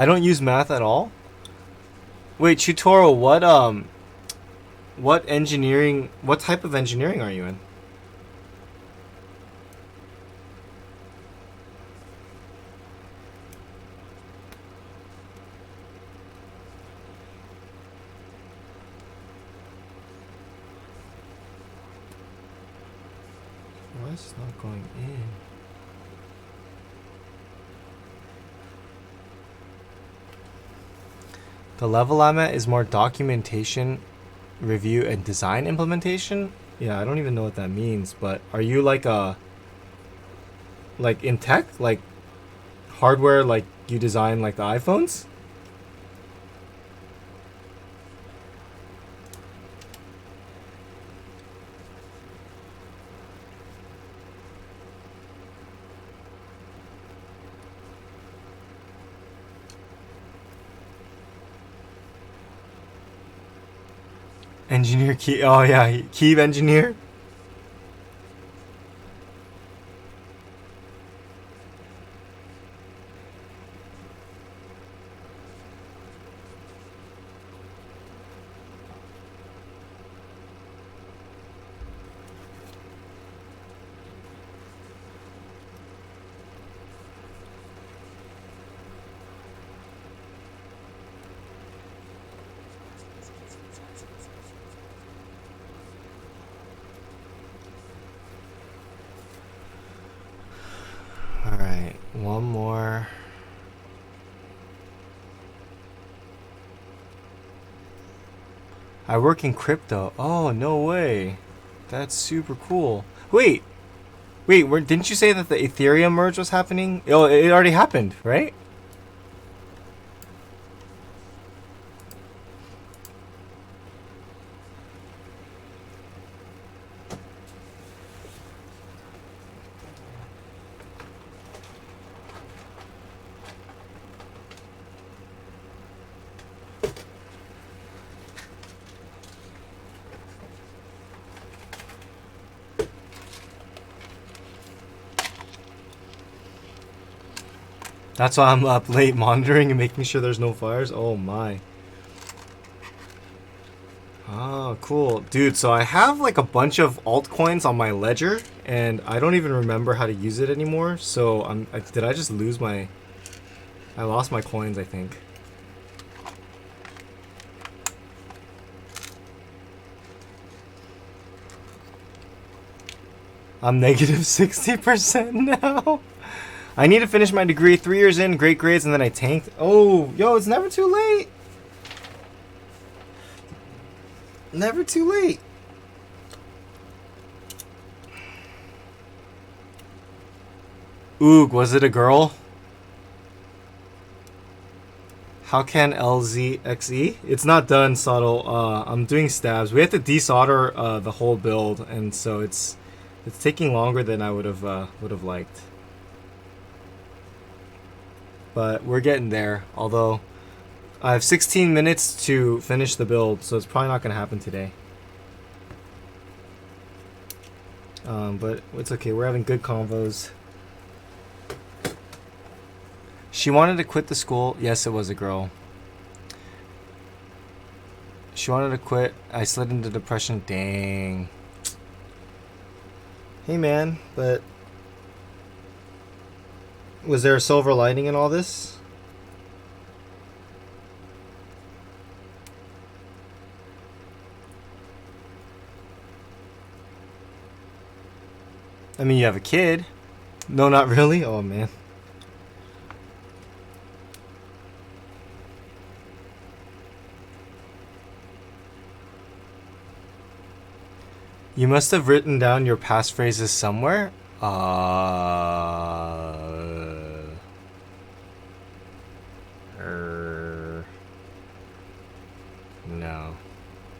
I don't use math at all. Wait, Chutoro, what engineering, what type of engineering are you in? Why is it not going in? The level I'm at is more documentation, review, and design implementation. Yeah, I don't even know what that means, but are you like like in tech? Like hardware, like you design like the iPhones? Engineer key. Oh yeah, key engineer. All right, one more. I work in crypto. Oh no way, that's super cool. Wait, didn't you say that the Ethereum merge was happening? Oh, it already happened, right? That's why I'm up late monitoring and making sure there's no fires. Oh my. Oh, cool. Dude, so I have like a bunch of altcoins on my ledger and I don't even remember how to use it anymore. So did I just lose my I lost my coins, I think. I'm negative 60% now. I need to finish my degree 3 years in, great grades, and then I tanked. Oh, yo, it's never too late. Never too late. Oog, was it a girl? How can LZXE? It's not done, subtle. I'm doing stabs. We have to desolder the whole build, and so it's taking longer than I would have liked. But we're getting there. Although I have 16 minutes to finish the build, so it's probably not gonna happen today. But it's okay. We're having good convos. She wanted to quit the school. Yes, it was a girl. She wanted to quit. I slid into depression. Dang. Hey, man, but was there a silver lining in all this? I mean, you have a kid. No, not really. Oh, man. You must have written down your passphrases somewhere.